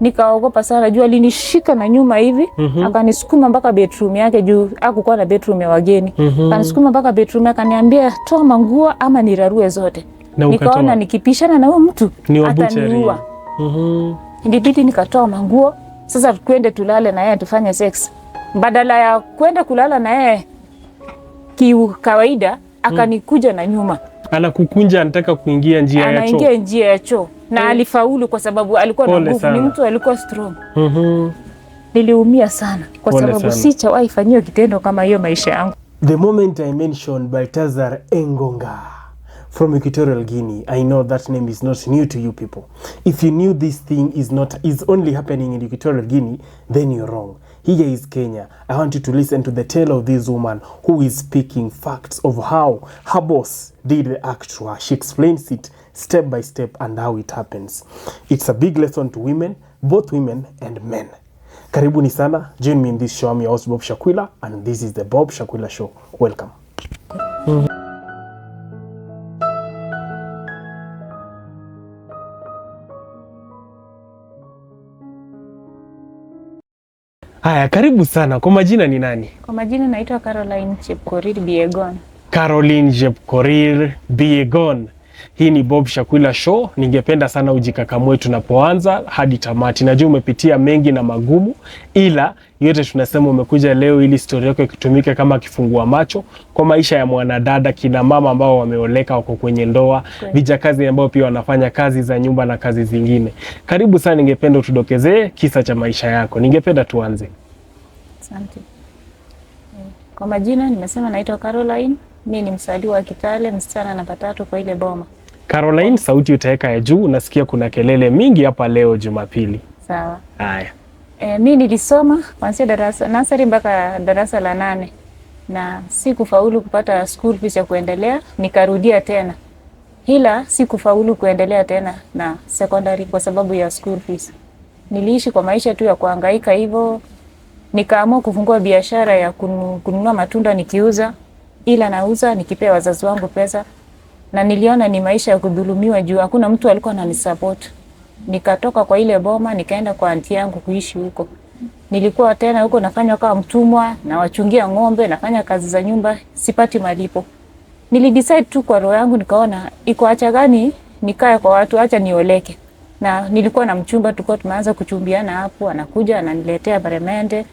Nikaogopa sana, juu alinishika na nyuma hivi, akanisukuma mpaka bedroom yake juu hakukuwa na bedroom ya wageni. Akanisukuma mpaka bedroom yake, akaniambia toa manguo ama nirarue zote. Nikaona nikipishana na huyo mtu ataniua. Ilibidi nikatoa manguo. Sasa twende tulale na yeye tufanye sex. Badala ya kwenda kulala na yeye kawaida, akanikuja na nyuma. Anakukunja, anataka kuingia njia ya choo. Anaingia njia ya choo. Na alifaulu kwa sababu alikuwa na nguvu, ni mtu alikuwa strong. Niliumia sana kwa sababu sijawahi fanyiwa kitendo kama hiyo maisha yangu. The moment I mentioned Baltazar Engonga from Equatorial Guinea, I know that name is not new to you people. If you knew this thing is only happening in Equatorial Guinea, then you're wrong. Here is Kenya. I want you to listen to the tale of this woman who is speaking facts of how her boss did the act to her. She explains it step by step and how it happens. It's a big lesson to women, both women and men. Karibuni sana. Join me in this show. I'm your host Bob Shakwila and this is the Bob Shakwila Show. Welcome. Haya, karibu sana. Kwa majina ni nani? Kwa majina naitwa Caroline Chepkorir Biegon. Caroline Chepkorir Biegon. Hii ni Bob Shakwila Show. Ningependa sana ujikakamue tunapoanza hadi tamati. Najua umepitia mengi na magumu, ila yote tunasema umekuja leo ili story yako ikitumike kama kifungua macho kwa maisha ya mwanadada, kina mama ambao wameoleka, wako kwenye ndoa, vijakazi ambao pia wanafanya kazi za nyumba na kazi zingine. Karibu sana, ningependa utudokezee kisa cha maisha yako. Ningependa tuanze. Asante. Kwa majina nimesema naitwa Caroline. Mimi ni msaliwa wa Kitale, msichana namba 3 kwa ile boma. Caroline, sauti utaweka ya juu, nasikia kuna kelele mingi hapa leo Jumapili. Sawa. Haya. Mimi nilisoma kuanzia darasa nursery mpaka darasa la 8 na sikufaulu kupata school fees ya kuendelea, nikarudia tena. Ila sikufaulu kuendelea tena na secondary kwa sababu ya school fees. Niliishi kwa maisha tu ya kuhangaika hivyo. Nikaamua kufungua biashara ya kununua matunda nikiuza, ila nauza nikipea wazazi wangu pesa, na niliona ni maisha ya kudhulumiwa juu hakuna mtu alikuwa ananisupport. Nikatoka kwa ile boma nikaenda kwa aunti yangu kuishi huko. Nilikuwa tena huko nafanya kama mtumwa, na wachungia ng'ombe, nafanya kazi za nyumba, sipati malipo. Nilidecide tu kwa roho yangu, nikaona iko acha gani nikae kwa watu, acha nioleke. Na nilikuwa na mchumba, tulikuwa tumeanza kuchumbiana hapo, anakuja ananiletea baremende,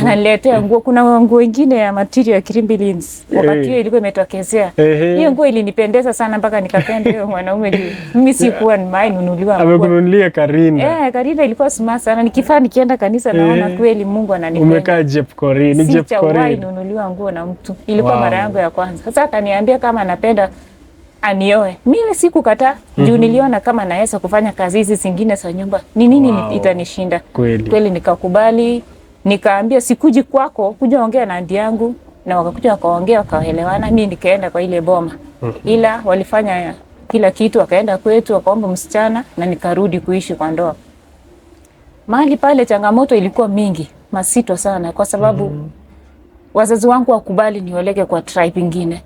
ananiletea nguo. Kuna nguo nyingine ya material ya Kirimbilins. Wakati hiyo ilikuwa imetokezea. Hiyo nguo ilinipendeza sana mpaka nikapenda huyo mwanaume juu. Mimi sikuwa nimenunuliwa nguo. Amekununulia Karina. Karina ilikuwa smart sana. Nikifaa nikienda kanisa naona kweli Mungu ananipenda. Umekaa Chepkorir, ni Chepkorir. Sijawahi nunuliwa nguo na mtu. Ilikuwa mara yangu ya kwanza. Sasa akaniambia kama anapenda anioe. Mimi sikukataa juu niliona kama naweza kufanya kazi hizi zingine za nyumba. Ni nini itanishinda? Kweli nikakubali. Nikaambia sikuji kwako, kuja ongea na aunti yangu, na wakakuja wakaongea wakaelewana. Mimi nikaenda kwa ile boma. Ila walifanya kila kitu, wakaenda kwetu wakaomba msichana na nikarudi kuishi kwa ndoa. Mahali pale changamoto ilikuwa mingi, masito sana kwa sababu wazazi wangu wakubali nioleke kwa tribe nyingine.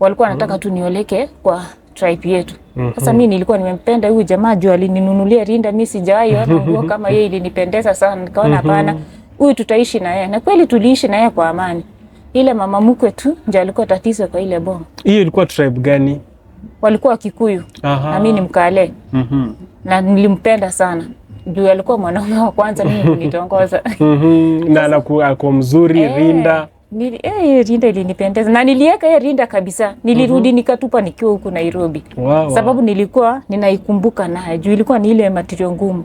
Walikuwa wanataka tu nioleke kwa tribe yetu. Sasa mimi nilikuwa nimempenda huyu jamaa juu alininunulia rinda, mimi sijawahi ona nguo kama yeye, ilinipendeza sana. Nikaona hapana, huyu tutaishi na yeye. Na kweli tuliishi na yeye kwa amani. Ile mama mkwe tu ndiye alikuwa tatizo kwa ile boma. Hiyo ilikuwa tribe gani? Walikuwa Kikuyu. Na mimi ni Mkale. Na nilimpenda sana. Juu alikuwa mwanaume wa kwanza mimi kunitongoza. Na anakuwa mzuri, rinda. Rinda ilinipendeza na niliweka hiyo rinda kabisa. Nilirudi nikatupa nikiwa huku Nairobi. Sababu nilikuwa ninaikumbuka naye juu ilikuwa ni ile material ngumu.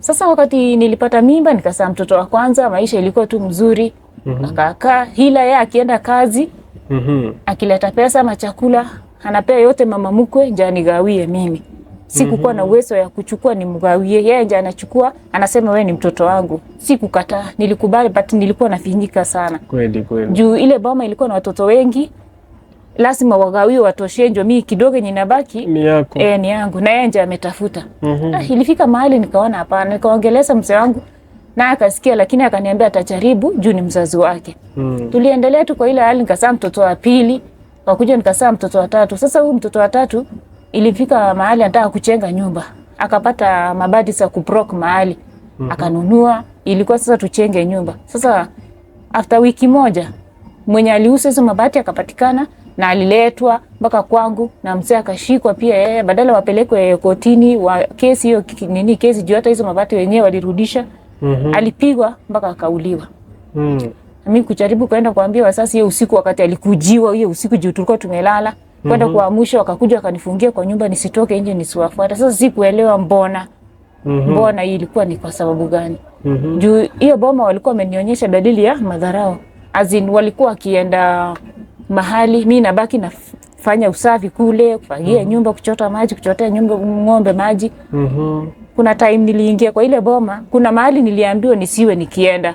Sasa wakati nilipata mimba nikazaa mtoto wa kwanza, maisha ilikuwa tu mzuri. Akakaa, hila yeye akienda kazi, akileta pesa ama chakula, anapea yote mama mkwe nje anigawie mimi. Sikukuwa na uwezo ya kuchukua nimgawie, yeye nje anachukua, anasema wewe ni mtoto wangu. Sikukataa, nilikubali, but nilikuwa nafinyika sana. Kweli. Juu ile boma ilikuwa na watoto wengi, lazima wagawiwe watoshe, ndio mimi kidogo ninabaki ni yako. Ni yangu, na yeye nje ametafuta. Ilifika mahali nikaona hapana, nikaongeleza mzee wangu na akasikia, lakini akaniambia atajaribu juu ni mzazi wake. Tuliendelea tu kwa ile hali, nikazaa mtoto wa pili, wakuja nikazaa mtoto wa tatu. Sasa huyu mtoto wa tatu ilifika mahali anataka kuchenga nyumba. Akapata mabadi za kuproc mahali. Akanunua, ilikuwa sasa tuchenge nyumba. Sasa after wiki moja mwenye aliuza hizo mabati akapatikana na aliletwa mpaka kwangu na mzee akashikwa pia yeye, badala wapelekwe kotini wa kesi hiyo kesi juu hata hizo mabati wenyewe walirudisha. Alipigwa mpaka akauliwa. Mimi kujaribu kwenda kuambia wasasi hiyo usiku, wakati alikujiwa hiyo usiku juu tulikuwa tumelala, kwenda kuamsha, wakakuja wakanifungia kwa nyumba nisitoke nje nisiwafuata. Sasa sikuelewa mbona hii ilikuwa ni kwa sababu gani. Juu hiyo boma walikuwa wamenionyesha dalili ya madharau, azin walikuwa wakienda mahali mimi nabaki nafanya usafi kule, kufagia nyumba, kuchota maji, kuchotea nyumba ng'ombe maji. Kuna time niliingia kwa ile boma, kuna mahali niliambiwa nisiwe nikienda.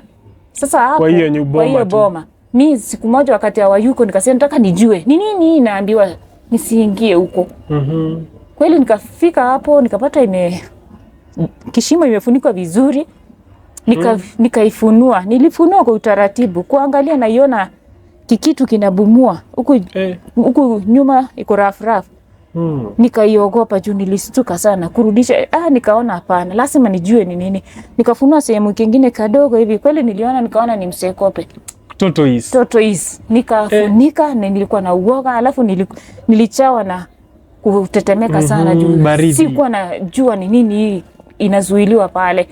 Sasa hapo kwa hiyo boma mimi siku moja wakati hawayuko nikasema nataka nijue ni nini naambiwa nisiingie huko. Kweli nikafika hapo nikapata kishimo imefunikwa vizuri. Nikaifunua. Nilifunua kwa utaratibu kuangalia, naiona kikitu kinabumua huku nyuma iko rafraf. Nikaiogopa juu nilistuka sana kurudisha. Nikaona hapana, lazima nijue ni nini. Nikafunua sehemu kingine kadogo hivi, kweli nikaona ni msekope. Tortoise. Nikafunika na nilikuwa na uoga, alafu nilichawa na kutetemeka sana juu sikuwa najua ni nini hii inazuiliwa pale.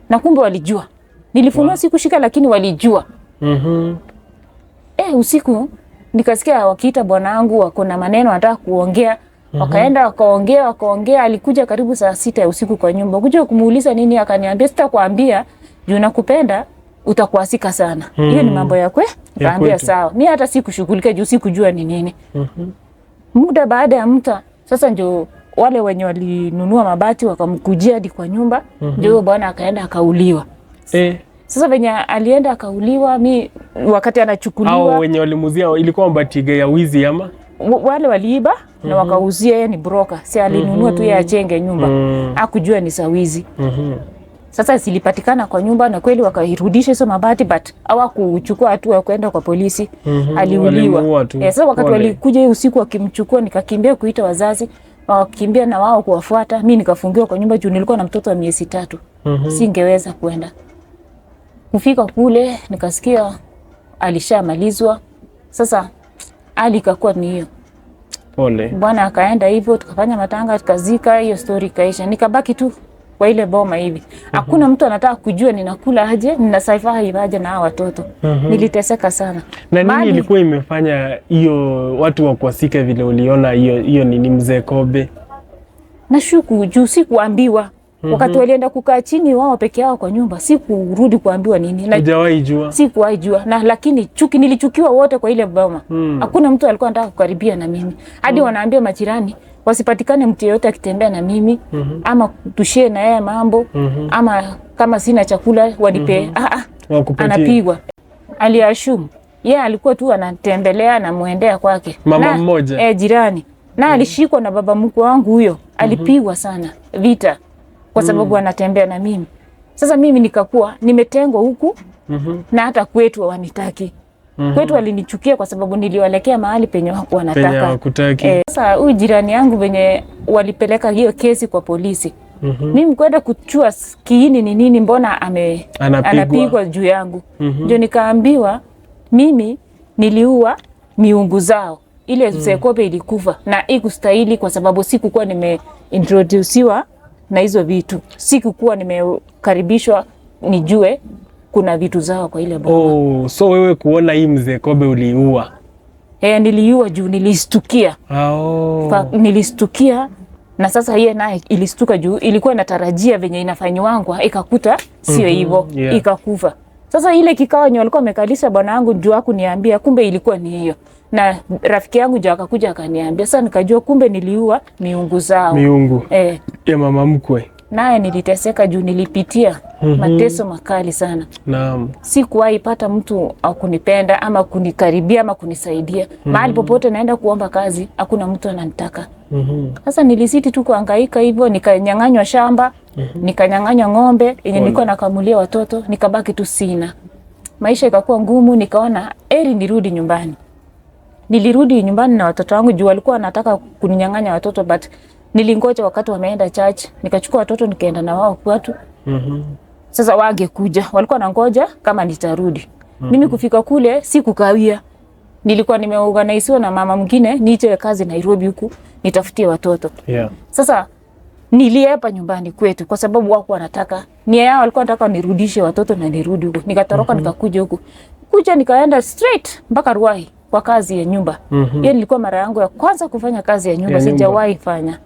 Na kumbe walijua. Nilifunua sikushika lakini walijua. Usiku nikasikia wakiita bwanangu, wako na maneno wanataka kuongea. Wakaenda wakaongea. Alikuja karibu saa 6 ya usiku kwa nyumba. Kuja kumuuliza nini, akaniambia sitakwambia juu nakupenda, utakuasika sana. Hiyo ni mambo ya Nikaambia sawa. Mimi hata sikushughulika juu sikujua ni nini. Muda baada ya muda sasa ndio wale wenye walinunua mabati wakamkujia hadi kwa nyumba. Ndio bwana akaenda akauliwa. Sasa venye alienda akauliwa, mi wakati anachukuliwa. Hao wenye walimuzia ilikuwa mabati ya wizi ama? Wale waliiba na wakauzia, yeye ni broker. Si alinunua tu yeye achenge nyumba. Hakujua ni sawizi. Sasa zilipatikana kwa nyumba na kweli wakairudisha hizo mabati, but hawakuchukua hatua ya kwenda kwa polisi. Aliuliwa. Sasa wakati walikuja hiyo usiku wakimchukua, nikakimbia kuita wazazi, wakakimbia na wao kuwafuata. Mimi nikafungiwa kwa nyumba juu nilikuwa na mtoto wa miezi 3. Singeweza kwenda. Kufika kule nikasikia alishamalizwa. Sasa hali ikakuwa ni hiyo. Pole. Bwana akaenda hivyo, tukafanya matanga, tukazika, hiyo story kaisha. Nikabaki tu kwa ile boma hivi. Hakuna mtu anataka kujua ninakula aje, ninasaifa aje na hao watoto. Niliteseka sana. Na nini ilikuwa imefanya hiyo watu wakuasika vile uliona hiyo ni mzee Kobe? Nashuku juu sikuambiwa. Wakati walienda kukaa chini wao peke yao kwa nyumba, sikurudi kuambiwa nini. Hujawahi jua? Sikuwahi jua. Na lakini nilichukiwa wote kwa ile boma. Hakuna mtu alikuwa anataka kukaribia na mimi. Hadi wanaambia majirani wasipatikane mtu yeyote akitembea na mimi, ama tushie na yeye mambo, ama kama sina chakula wanipe. Anapigwa. Aliashumu yeye alikuwa tu anatembelea na muendea kwake. Mama mmoja jirani. Na alishikwa na baba mkwe wangu huyo. Alipigwa sana vita kwa sababu anatembea na mimi. Sasa mimi nikakuwa nimetengwa huku na hata kwetu wanitaki. Kwetu walinichukia kwa sababu niliwalekea mahali penye wako wanataka. Sasa huyu jirani yangu venye walipeleka hiyo kesi kwa polisi. Mimi kwenda kuchua kiini ni nini, mbona anapigwa juu yangu. Ndio nikaambiwa mimi niliua miungu zao. Ile Sekope ilikufa na ikustahili kwa sababu sikukuwa nimeintroduciwa na hizo vitu. Sikukuwa nimekaribishwa nijue kuna vitu zao kwa ile boma. So wewe kuona hii mzee Kobe uliua? Niliua juu nilistukia. Nilistukia na sasa yeye naye ilistuka juu ilikuwa inatarajia venye inafanywa ikakuta sio hivyo. Ikakufa. Sasa ile kikao wenye walikuwa wamekalisha bwana wangu juu hakuniambia, kumbe ilikuwa ni hiyo. Na rafiki yangu juu akakuja akaniambia. Sasa nikajua kumbe niliua miungu zao. Miungu ya mama mkwe. Naye niliteseka juu nilipitia mateso makali sana. Naam. Sikuwahi pata mtu akunipenda ama kunikaribia ama kunisaidia. Mahali popote naenda kuomba kazi, hakuna mtu ananitaka. Sasa nilisiti tu kuhangaika hivyo, nikanyang'anywa shamba, nikanyang'anywa ng'ombe, yenye nilikuwa nakamulia watoto, nikabaki tu sina. Maisha ikakuwa ngumu, nikaona heri nirudi nyumbani. Nilirudi nyumbani na watoto wangu juu walikuwa wanataka kuninyang'anya watoto, but nilingoja wakati wameenda church, nikachukua watoto nikaenda na wao kwetu. Sasa wangekuja, walikuwa nangoja kama nitarudi. Mimi kufika kule sikukawia. Nilikuwa nimeorganiziwa na mama mwingine niite kazi Nairobi huku nitafutie watoto. Sasa niliepa nyumbani kwetu kwa sababu wako wanataka. Nia yao walikuwa wanataka nirudishe watoto na nirudi huku. Nikatoroka nikakuja huku. Kuja nikaenda straight mpaka Ruai kwa kazi ya nyumba. Hiyo nilikuwa mara yangu ya kwanza kufanya kazi ya nyumba, sijawahi fanya.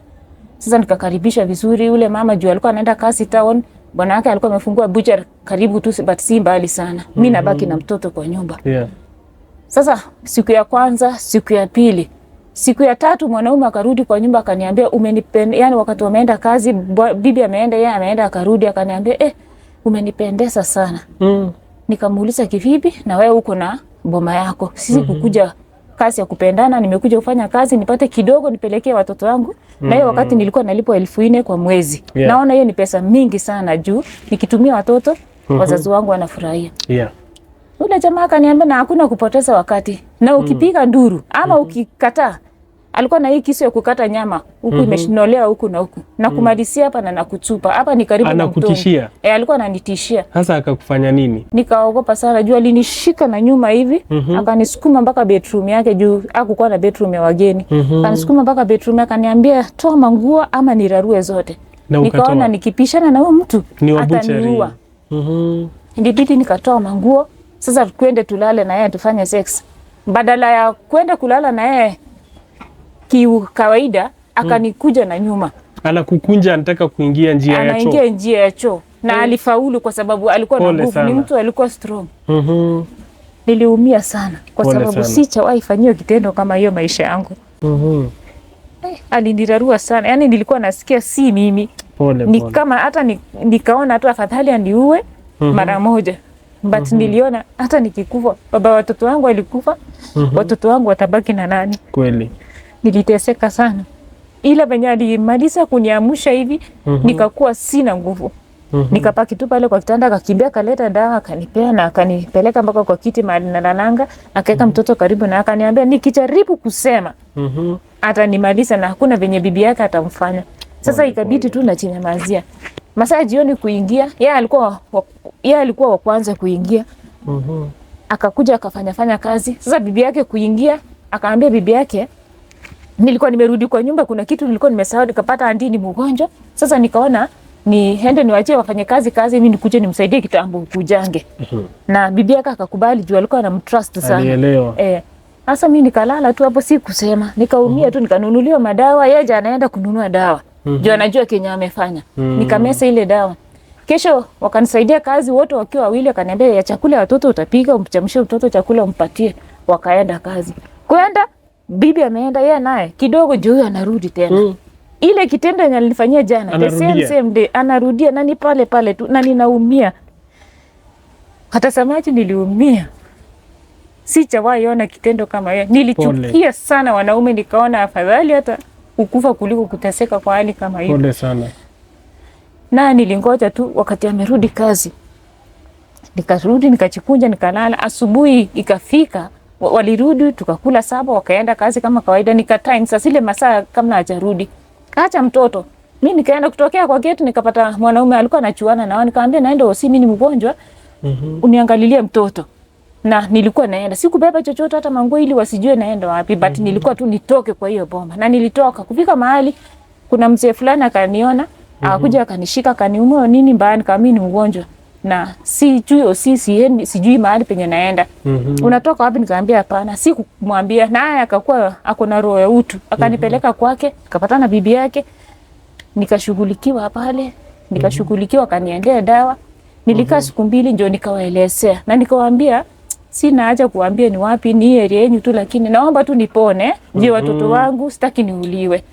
Sasa nikakaribisha vizuri. Ule mama juu alikuwa anaenda kazi town. Bwana yake alikuwa amefungua butcher karibu tu but si mbali sana. Mimi nabaki na mtoto kwa nyumba. Sasa siku ya kwanza, siku ya pili, siku ya tatu mwanaume akarudi kwa nyumba akaniambia umenipenda, yani wakati wameenda kazi bibi ameenda yeye ameenda akarudi akaniambia umenipendeza sana. Nikamuuliza kivipi na wewe uko na boma yako? Sisi kukuja kazi ya kupendana, nimekuja kufanya kazi nipate kidogo nipelekee watoto wangu. Na hiyo wakati nilikuwa nalipwa 4,000 kwa mwezi. Naona hiyo ni pesa mingi sana juu nikitumia watoto wazazi wangu wanafurahia. Ule jamaa akaniambia na hakuna kupoteza wakati. Na ukipiga nduru ama ukikataa, alikuwa na hii kisu ya kukata nyama huku imeshinolea huku na huku. Na kumalizia hapa na nakutupa. Hapa ni karibu na mtoni. Anakutishia? Alikuwa ananitishia. Sasa akakufanya nini? Nikaogopa sana juu alinishika na nyuma hivi, akanisukuma mpaka bedroom yake juu hakukuwa na bedroom ya wageni. Akanisukuma mpaka bedroom yake akaniambia toa manguo ama nirarue zote. Nikaona nikipishana na huyo mtu ataniua. Ndibidi nikatoa manguo. Sasa twende tulale na yeye tufanye sex. Badala ya kwenda kulala na yeye kawaida akanikuja na nyuma. Anakukunja anataka kuingia njia ya choo. Anaingia njia ya choo. Na alifaulu kwa sababu alikuwa na nguvu, ni mtu alikuwa strong. Niliumia sana kwa sababu sijawahi fanyiwa kitendo kama hiyo maisha yangu. Alinirarua sana. Yaani nilikuwa nasikia si mimi. Ni kama hata nikaona hata afadhali aniue mara moja. But niliona hata nikikufa baba watoto wangu alikufa, watoto wangu watabaki na nani? Kweli. Niliteseka sana. Ila venye alimaliza kuniamsha hivi nikakuwa sina nguvu. Nikapaki tu pale kwa kitanda akakimbia kaleta dawa akanipea na akanipeleka mpaka kwa kiti mahali nalalanga, akaweka mtoto karibu na akaniambia nikijaribu kusema atanimaliza na hakuna venye bibi yake atamfanya. Sasa ikabidi tu nachinyamazia. Masaa jioni kuingia, yeye alikuwa wa kwanza kuingia. Akakuja akafanya kazi. Sasa bibi yake kuingia, akaambia bibi yake nilikuwa nimerudi kwa nyumba kuna kitu nilikuwa nimesahau nikapata auntie ni mgonjwa. Sasa nikaona niende niwaachie wafanye kazi mimi nikuje nimsaidie kitambo kujange. Na bibi yake akakubali juu alikuwa anamtrust sana. Alielewa. Sasa mimi nikalala tu hapo si kusema. Nikaumia tu nikanunuliwa madawa, yeye anaenda kununua dawa. Juu anajua Kenya amefanya. Nikamesa ile dawa. Kesho wakanisaidia kazi wote wakiwa wawili, akaniambia ya chakula watoto utapika, umchamshie mtoto chakula umpatie. Wakaenda kazi. Kwenda bibi ameenda yeye naye kidogo juu anarudi tena. Ile kitendo yenye alinifanyia jana the same day anarudia na ni pale tu na ninaumia. Hata samaji niliumia. Sijawahi ona kitendo kama hiyo. Nilichukia sana wanaume, nikaona afadhali hata ukufa kuliko kuteseka kwa hali kama hiyo. Pole sana. Na nilingoja tu wakati amerudi kazi. Nikarudi nikachikunja nikalala. Asubuhi ikafika walirudi tukakula 7 wakaenda kazi kama kawaida. Time sasa ile masaa kama hajarudi. Kaacha mtoto. Mimi nikaenda kutokea kwa gate nikapata mwanaume alikuwa anachuana na wao, nikamwambia naenda hosi mimi ni mgonjwa. Uniangalilie mtoto. Na nilikuwa naenda. Sikubeba chochote hata manguo ili wasijue naenda wapi, but nilikuwa tu nitoke kwa hiyo boma. Na nilitoka kufika mahali kuna mzee fulani akaniona, akakuja akanishika akaniumwa nini mbaya, nikamwambia ni mgonjwa. Na sijui mahali penye naenda. Unatoka wapi? Nikamwambia hapana. Sikumwambia. Naye akakuwa ako na roho ya utu. Akanipeleka kwake, akapatana bibi yake. Nikashughulikiwa pale, akaniendea dawa. Nilikaa siku 2 ndio nikawaelezea. Na nikawaambia sina haja kuambia ni wapi, ni area yenu tu, lakini naomba tu nipone. Je, watoto wangu sitaki niuliwe.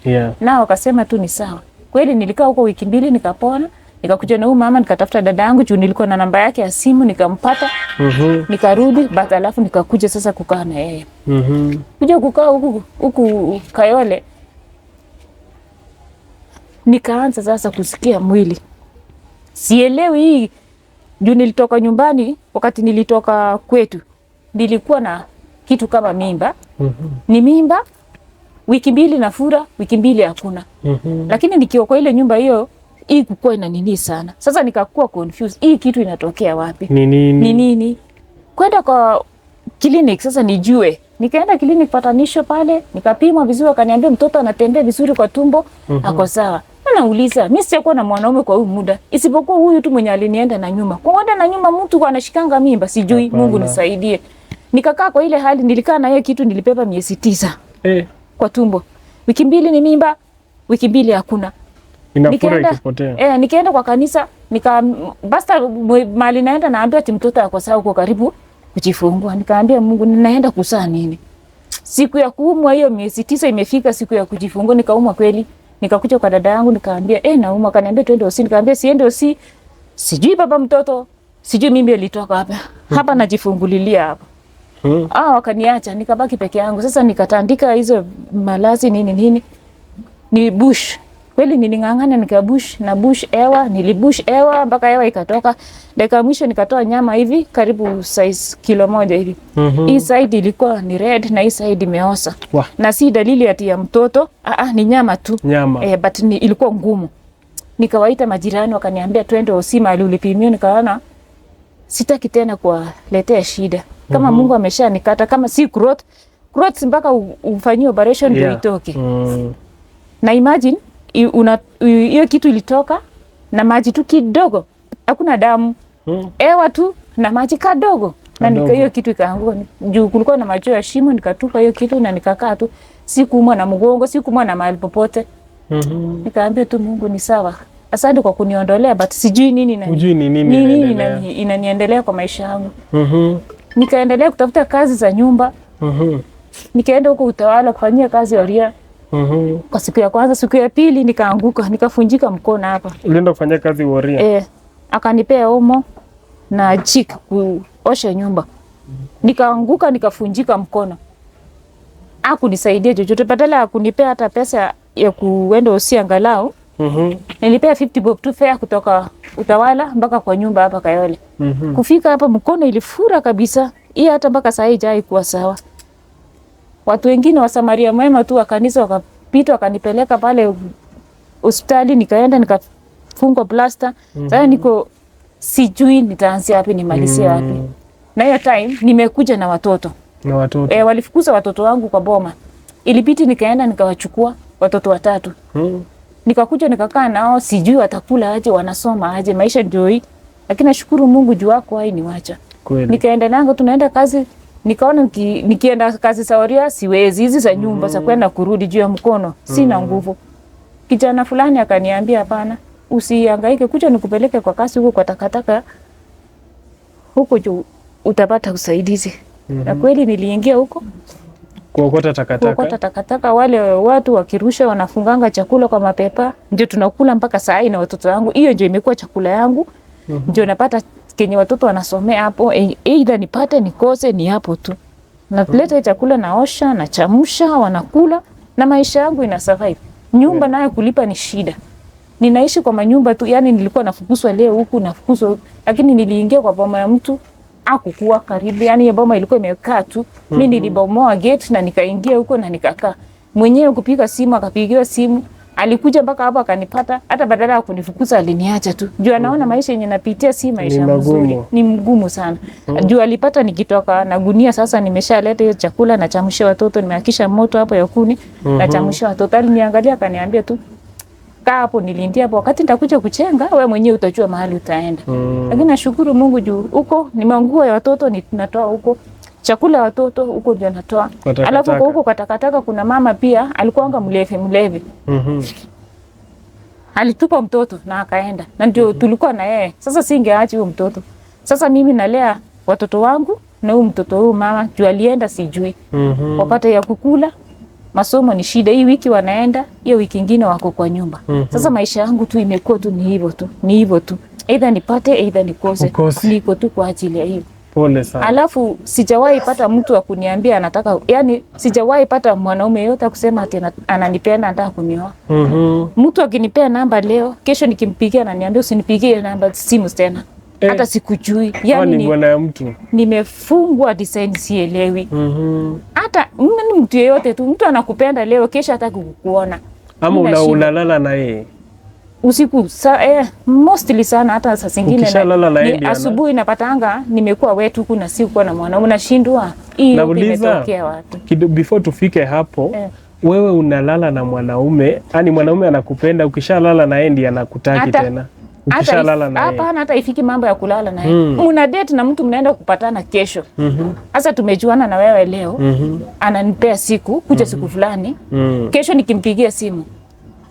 Na wakasema tu ni sawa. Kweli nilikaa huko wiki 2 nikapona. Nikakuja na huyu mama nikatafuta dada yangu juu nilikuwa na namba yake ya simu nikampata. Nikarudi baada alafu nikakuja sasa kukaa na yeye. Kuja kukaa huku Kayole. Nikaanza sasa kusikia mwili. Sielewi hii juu nilitoka nyumbani, wakati nilitoka kwetu nilikuwa na kitu kama mimba. Ni mimba wiki 2 nafura, wiki 2 hakuna. Lakini nikiwa kwa ile nyumba hiyo hii kukua ina nini sana. Sasa nikakuwa confused, hii kitu inatokea wapi? Ni nini? Kwenda kwa clinic sasa nijue. Nikaenda clinic patanisho pale, nikapimwa vizuri, akaniambia mtoto anatembea vizuri kwa tumbo, ako sawa. Nauliza, mimi sijakuwa na mwanaume kwa huyu muda, isipokuwa huyu tu mwenye alinienda na nyuma. Kwa wanda na nyuma mtu anashikanga mimba, sijui. Mungu nisaidie. Nikakaa kwa ile hali, nilikaa na yeye kitu nilipepa miezi 9. Kwa tumbo. Wiki 2 ni mimba, wiki 2 hakuna. Inafura ikipotea. Nikaenda kwa kanisa, basta mali naenda naambia ati mtoto ako sawa, uko karibu kujifungua. Nikaambia Mungu, ninaenda kuzaa nini? Siku ya kuumwa hiyo miezi 9 imefika, siku ya kujifungua nikaumwa kweli. Nikakuja kwa dada yangu nikaambia nauma, akaniambia twende hosi. Nikaambia siende hosi. Sijui baba mtoto, sijui mimi alitoka hapa. Hapa najifungulilia hapa. Wakaniacha nikabaki peke yangu. Sasa nikatandika hizo malazi nini. Ni bush. Kweli nilingangana nikabush na bush ewa, nilibush ewa mpaka ewa ikatoka. Dakika mwisho nikatoa nyama hivi karibu size kilo 1 hivi. Hii side ilikuwa ni red na hii side imeosa. Na si dalili ati ya mtoto, ni nyama tu. But ilikuwa ngumu. Nikawaita majirani wakaniambia twende hosi mahali ulipimio. Nikaona sitaki tena kuwaletea shida. Kama Mungu ameshanikata, kama si growth mpaka ufanyie operation ndio itoke. Na imagine hiyo kitu ilitoka na maji tu kidogo. Hakuna damu. Ewa tu na maji kadogo. Na hiyo kitu ikaanguka. Juu kulikuwa na macho ya shimo, nikatupa hiyo kitu na nikakaa tu. Sikuumwa na mgongo, sikuumwa na mahali popote. Nikaambia tu Mungu ni sawa. Asante kwa kuniondolea, but sijui nini inaniendelea kwa maisha yangu. Nikaendelea kutafuta kazi za nyumba. Nikaenda huko Utawala kufanyia kazi Oria. Kwa siku ya kwanza, siku ya pili nikaanguka, nikafunjika mkono hapa. Ulienda kufanya kazi Oria? Akanipea omo na jik kuosha nyumba. Nikaanguka, nikafunjika mkono. Hakunisaidia chochote, badala ya kunipea hata pesa ya kuenda hosi angalau. Nilipea 50 bob tu fare kutoka Utawala mpaka kwa nyumba hapa Kayole. Kufika hapa mkono ilifura kabisa. Hii hata mpaka saa hii haikuwa sawa. Watu wengine wa Samaria Mwema tu wa kanisa wakapita wakanipeleka pale hospitali, nikaenda nikafungwa plaster. Sasa niko sijui nitaanzia wapi nimalizie wapi. Na hiyo time nimekuja na watoto. Walifukuza watoto wangu kwa boma. Ilibidi nikaenda nikawachukua watoto 3. Nikakuja nikakaa nao, sijui watakula aje, wanasoma aje, maisha ndio hii. Lakini nashukuru Mungu juu wako hainiwacha. Nikaenda nangu tunaenda kazi, nikaona nikienda kazi Saoria siwezi, hizi za nyumba za kwenda kurudi juu ya mkono, sina nguvu. Kijana fulani akaniambia hapana, usihangaike, kuja nikupeleke kwa kazi huko kwa takataka. Huko juu utapata usaidizi. Na kweli niliingia huko. Kuokota takataka. Wale watu wakirusha wanafunganga chakula kwa mapepa, ndio tunakula mpaka saa hii na watoto wangu. Hiyo ndio imekuwa chakula yangu. Ndio napata kenye watoto wanasomea hapo. Either nipate nikose ni hapo tu. Naleta chakula naosha, nachamsha, wanakula na maisha yangu ina survive. Nyumba nayo kulipa ni shida. Ninaishi kwa manyumba tu, yani nilikuwa nafukuzwa leo huku nafukuzwa, lakini niliingia kwa boma ya mtu hakukuwa karibu, yani ya boma ilikuwa imekaa tu. Mimi nilibomoa gate na nikaingia huko na nikakaa. Mwenyewe kupiga simu akapigiwa simu, alikuja mpaka hapo akanipata, hata badala ya kunifukuza aliniacha tu. Juu anaona maisha yenye napitia si maisha mazuri, ni mgumu sana. Juu alipata nikitoka na gunia, sasa nimeshaleta hiyo chakula na chamsha watoto, nimehakisha moto hapo ya kuni na chamsha watoto. Aliniangalia akaniambia tu kaa hapo, nilindia hapo, wakati nitakuja kuchenga wewe mwenyewe utajua mahali utaenda. Lakini nashukuru Mungu juu huko nimeangua ya watoto ninatoa huko. Chakula ya watoto huko ndio natoa. Alafu huko kwa takataka kuna mama pia alikuanga mlevi. Alitupa mtoto na akaenda. Na ndio tulikuwa na yeye. Sasa singeacha huyo mtoto. Sasa mimi nalea watoto wangu na huyo mtoto huyo mama juu alienda sijui. Wapate ya kukula. Masomo ni shida. Hii wiki wanaenda, hiyo wiki nyingine wako kwa nyumba. Sasa maisha yangu tu imekuwa tu ni hivyo tu. Either nipate, either nikose. Niko tu kwa ajili ya hiyo. Pole sana. Alafu sijawahi pata mtu wa kuniambia anataka, yani sijawahi pata mwanaume yote kusema ati ananipenda anataka kunioa. Mtu akinipea namba leo, kesho nikimpigia ananiambia usinipigie namba simu tena. Hata sikujui. Yani ni bwana ya mtu. Nimefungwa design sielewi. Hata mtu yeyote tu, mtu anakupenda leo, kesho hataki kukuona. Ama unalala na yeye. usiku mostly sana, hata saa zingine asubuhi napatanga nimekuwa wetu kuna siku na mwanaume nashindwa hii imetokea watu. Before tufike hapo wewe unalala na mwanaume, yani mwanaume anakupenda, ukishalala na yeye ndiye anakutaki tena. Ukishalala na yeye hata ifiki mambo ya kulala na yeye. Mna date na mtu mnaenda kupatana kesho. Sasa tumejuana na wewe leo. Ananipea siku kuja siku fulani. Kesho nikimpigia simu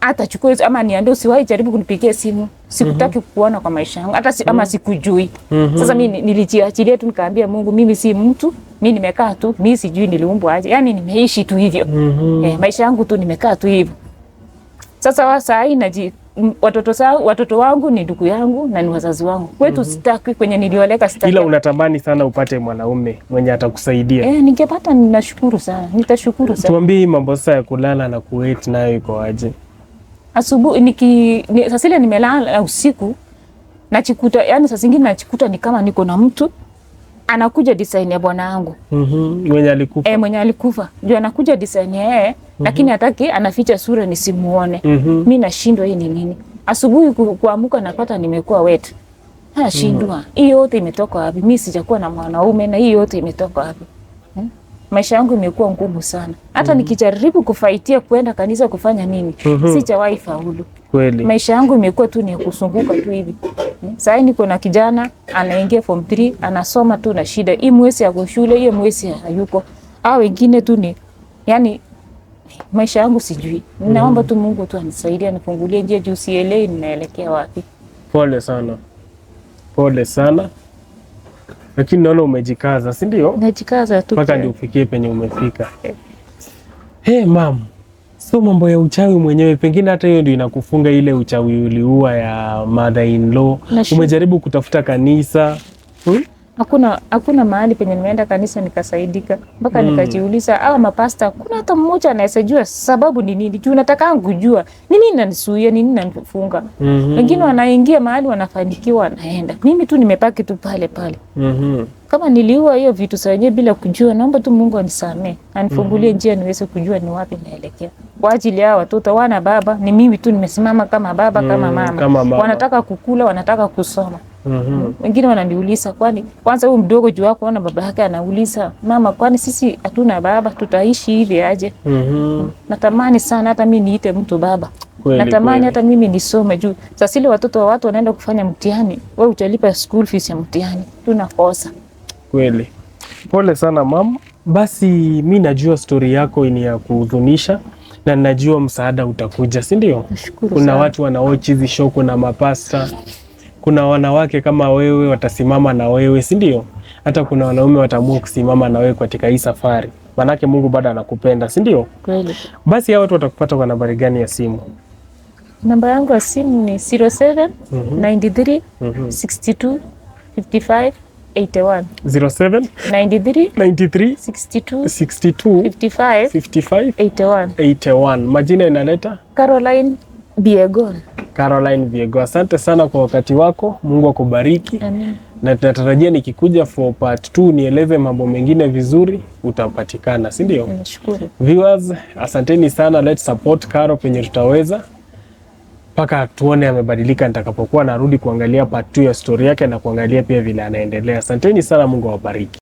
atachukua ama niambie usiwahi jaribu kunipigia simu. Sikutaki kukuona kwa maisha yangu hata ama sikujui. Sasa mimi nilijiachilia tu nikaambia Mungu mimi si mtu, mimi nimekaa tu, mimi sijui niliumbwa aje. Yaani nimeishi tu hivyo. Maisha yangu tu nimekaa tu hivyo. Sasa saa hii watoto wangu ni ndugu yangu na ni wazazi wangu. Kwetu sitaki kwenye nilioleka sitaki. Ila unatamani sana upate mwanaume mwenye atakusaidia. Ningepata ninashukuru sana. Nitashukuru sana. Tuambie mambo sasa ya kulala na kuwait nayo iko aje? Asubuhi sasa ile nimelala usiku najikuta, yani saa zingine najikuta ni kama niko na mtu anakuja design ya bwana wangu. Mwenye alikufa. Mwenye alikufa. Ndio anakuja design ya yeye, lakini hataki anaficha sura nisimuone. Mimi nashindwa hii ni nini? Asubuhi kuamka napata nimekuwa wet. Nashindwa. Hii yote imetoka wapi? Mimi sijakuwa na mwanaume na hii yote imetoka wapi? Maisha yangu imekuwa ngumu sana. Hata nikijaribu kufaitia kwenda kanisa kufanya nini, sijawahi faulu. Kweli. Maisha yangu imekuwa tu ni kusunguka tu hivi. Sasa niko na kijana anaingia form 3 anasoma tu na shida. Hii mwezi ya shule, hiyo mwezi hayuko. Hao wengine tu ni yani maisha yangu sijui. Ninaomba tu Mungu tu anisaidie anifungulie njia juu sielewi ninaelekea wapi. Pole sana. Pole sana. Lakini naona umejikaza, si ndio? Najikaza tu. Mpaka ndio ufikie penye umefika. Mam. So mambo ya uchawi mwenyewe pengine hata hiyo ndio inakufunga, ile uchawi uliua ya mother in law. Umejaribu kutafuta kanisa? Hakuna mahali penye nimeenda kanisa nikasaidika. Mpaka nikajiuliza mapasta kuna hata mmoja anayesajua sababu ni nini? Juu nataka kujua nini inanisuia, nini inanifunga. Wengine wanaingia mahali wanafanikiwa wanaenda. Mimi tu nimepaki tu pale pale. Kama niliua hiyo vitu saje bila kujua, naomba tu Mungu anisamee, anifungulie njia niweze kujua ni wapi naelekea. Kwa ajili ya watoto wana baba, ni mimi tu nimesimama kama baba kama mama. Wanataka kukula, wanataka kusoma. Wengine wananiuliza kwani kwanza huyu mdogo juu wako ona baba yake anauliza mama kwani sisi hatuna baba tutaishi hivi aje? Natamani sana hata mimi niite mtu baba. Natamani hata mimi nisome juu sasa ile watoto wa watu wanaenda kufanya mtihani, wewe utalipa school fees ya mtihani. Tunakosa. Kweli. Pole sana mama. Basi mimi najua story yako ni ya kuhuzunisha na najua msaada utakuja, si ndio? Kuna watu wanaoch hizi show, kuna mapasta, kuna wanawake kama wewe watasimama na wewe, si ndio? Hata kuna wanaume wataamua kusimama na wewe katika hii safari. Manake Mungu bado anakupenda, si ndio? Kweli. Basi hao watu watakupata kwa nambari gani ya simu? Namba yangu ya simu ni 07 93 62 55 81. 07 93 62 55 81. Majina inaleta Caroline Biegon. Caroline Biegon. Asante sana kwa wakati wako. Mungu akubariki. Amen. Na tunatarajia nikikuja for part 2 nieleze mambo mengine vizuri utapatikana, si ndio? Nashukuru. Viewers, asanteni sana. Let's support Caro penye tutaweza. Paka tuone amebadilika nitakapokuwa narudi kuangalia part 2 ya story yake na kuangalia pia vile anaendelea. Asanteni sana, Mungu awabariki.